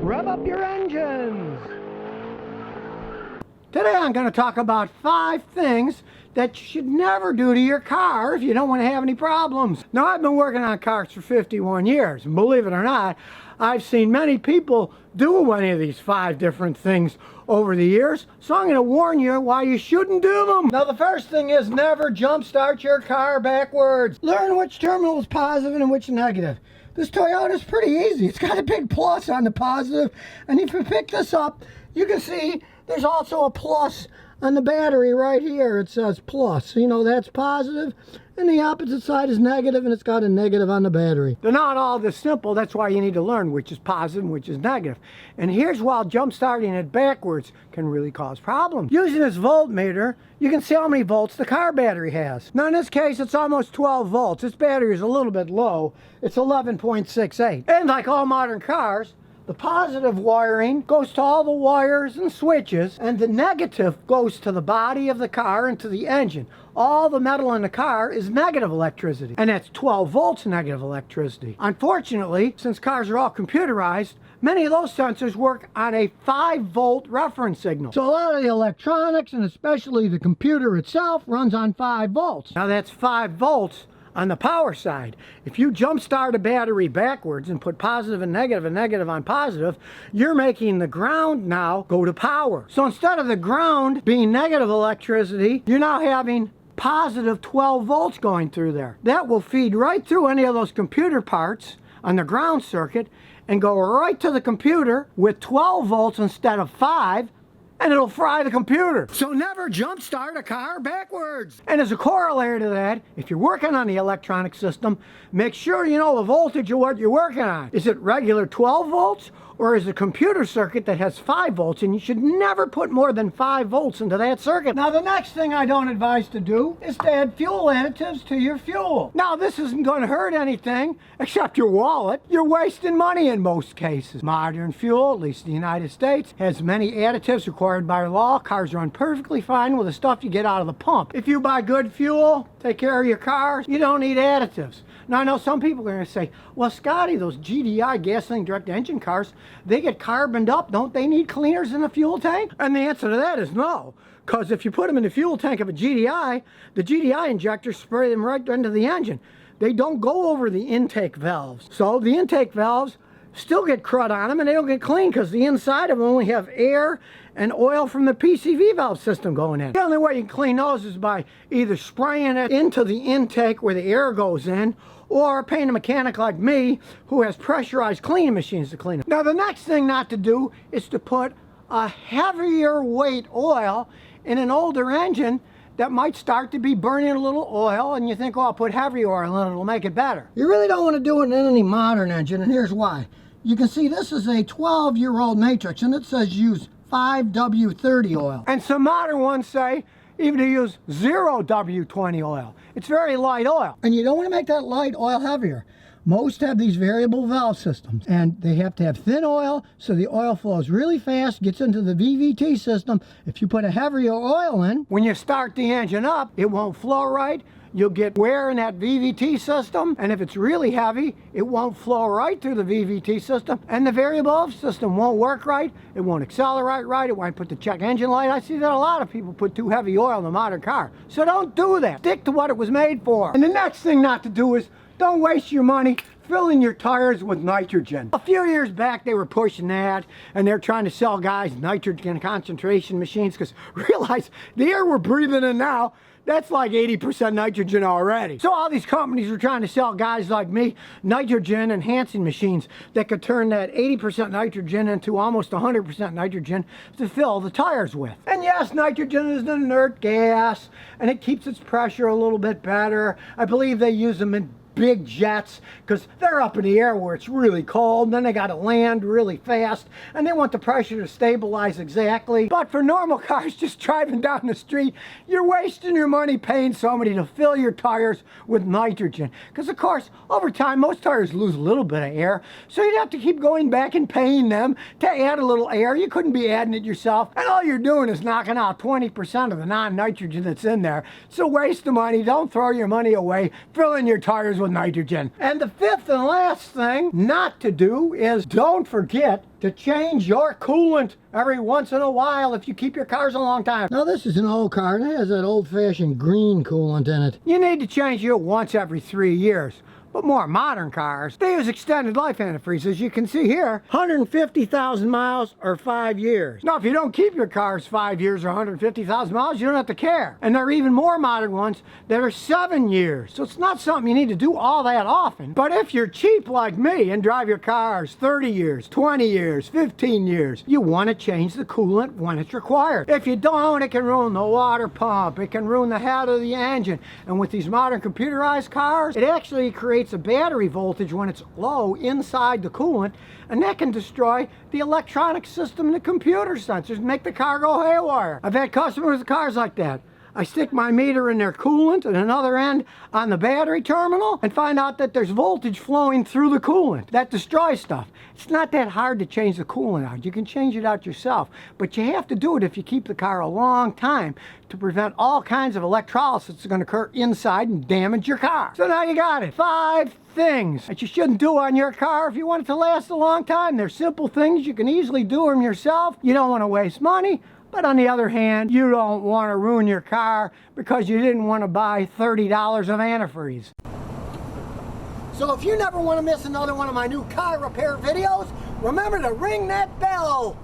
rev up your engines. Today I'm going to talk about 5 things that you should never do to your car if you don't want to have any problems. Now, I've been working on cars for 51 years, and believe it or not, I've seen many people do any of these 5 different things over the years, so I'm going to warn you why you shouldn't do them. Now, the first thing is never jump start your car backwards. Learn which terminal is positive and which negative. This Toyota is pretty easy. It's got a big plus on the positive, and if you pick this up, you can see there's also a plus on the battery right here. It says plus. You know, that's positive, and the opposite side is negative, and it's got a negative on the battery. They're not all this simple. That's why you need to learn which is positive and which is negative. And here's why jump starting it backwards can really cause problems. Using this voltmeter, you can see how many volts the car battery has. Now, in this case, it's almost 12 volts. This battery is a little bit low. It's 11.68. And like all modern cars, the positive wiring goes to all the wires and switches, and the negative goes to the body of the car and to the engine. All the metal in the car is negative electricity, and that's 12 volts negative electricity. Unfortunately, since cars are all computerized, many of those sensors work on a 5-volt reference signal. So a lot of the electronics, and especially the computer itself, runs on 5 volts. Now, that's 5 volts on the power side. If you jump start a battery backwards and put positive and negative on positive, you're making the ground now go to power. So instead of the ground being negative electricity, you're now having positive 12 volts going through there. That will feed right through any of those computer parts on the ground circuit and go right to the computer with 12 volts instead of 5, and it'll fry the computer. So never jump start a car backwards. And as a corollary to that, if you're working on the electronic system, make sure you know the voltage of what you're working on. Is it regular 12 volts? Or is it a computer circuit that has 5 volts, and you should never put more than 5 volts into that circuit. Now, the next thing I don't advise to do is to add fuel additives to your fuel. Now, this isn't going to hurt anything except your wallet. You're wasting money in most cases. Modern fuel, at least in the United States, has many additives required by law. Cars run perfectly fine with the stuff you get out of the pump. If you buy good fuel, take care of your car, you don't need additives. Now, I know some people are going to say, well, Scotty, those GDI, gasoline direct engine cars, they get carboned up. Don't they need cleaners in the fuel tank? And the answer to that is no. Because if you put them in the fuel tank of a GDI, the GDI injectors spray them right into the engine. They don't go over the intake valves. So the intake valves still get crud on them, and they don't get clean because the inside of them only have air and oil from the PCV valve system going in. The only way you can clean those is by either spraying it into the intake where the air goes in, or paying a mechanic like me who has pressurized cleaning machines to clean them. Now, the next thing not to do is to put a heavier weight oil in an older engine that might start to be burning a little oil, and you think, oh, I'll put heavy oil in it, it'll make it better. You really don't want to do it in any modern engine, and here's why. You can see this is a 12-year-old matrix, and it says use 5W30 oil. And some modern ones say even to use 0W20 oil. It's very light oil. And you don't want to make that light oil heavier. Most have these variable valve systems, and they have to have thin oil so the oil flows really fast, gets into the VVT system. If you put a heavier oil in, when you start the engine up, it won't flow right. You'll get wear in that VVT system, and if it's really heavy, it won't flow right through the VVT system, and the variable valve system won't work right, it won't accelerate right, it won't put the check engine light. I see that a lot of people put too heavy oil in a modern car. So don't do that. Stick to what it was made for. And the next thing not to do is don't waste your money filling your tires with nitrogen. A few years back, they were pushing that, and they're trying to sell guys nitrogen concentration machines, because realize the air we're breathing in now, that's like 80% nitrogen already. So all these companies are trying to sell guys like me nitrogen enhancing machines that could turn that 80% nitrogen into almost 100% nitrogen to fill the tires with. And yes, nitrogen is an inert gas, and it keeps its pressure a little bit better. I believe they use them in big jets because they're up in the air where it's really cold, and then they got to land really fast, and they want the pressure to stabilize exactly. But for normal cars just driving down the street, you're wasting your money paying somebody to fill your tires with nitrogen, because of course over time most tires lose a little bit of air, so you'd have to keep going back and paying them to add a little air. You couldn't be adding it yourself, and all you're doing is knocking out 20% of the non-nitrogen that's in there. It's a waste of money. Don't throw your money away filling your tires with nitrogen. And the fifth and last thing not to do is don't forget to change your coolant every once in a while if you keep your cars a long time. Now this is an old car and it has that old-fashioned green coolant in it. You need to change it once every 3 years. But more modern cars, they use extended life antifreeze, as you can see here, 150,000 miles or 5 years. Now, if you don't keep your cars 5 years or 150,000 miles, you don't have to care. And there are even more modern ones that are 7 years. So it's not something you need to do all that often. But if you're cheap like me and drive your cars 30 years, 20 years, 15 years, you want to change the coolant when it's required. If you don't, it can ruin the water pump, it can ruin the head of the engine. And with these modern computerized cars, it actually creates a battery voltage when it's low inside the coolant, and that can destroy the electronic system and the computer sensors and make the car go haywire. I've had customers with cars like that. I stick my meter in their coolant and another end on the battery terminal and find out that there's voltage flowing through the coolant. That destroys stuff. It's not that hard to change the coolant out. You can change it out yourself, but you have to do it if you keep the car a long time to prevent all kinds of electrolysis that's going to occur inside and damage your car. So now you got it. 5 things that you shouldn't do on your car if you want it to last a long time. They're simple things. You can easily do them yourself. You don't want to waste money. But on the other hand, you don't want to ruin your car because you didn't want to buy $30 of antifreeze. So if you never want to miss another one of my new car repair videos, remember to ring that bell.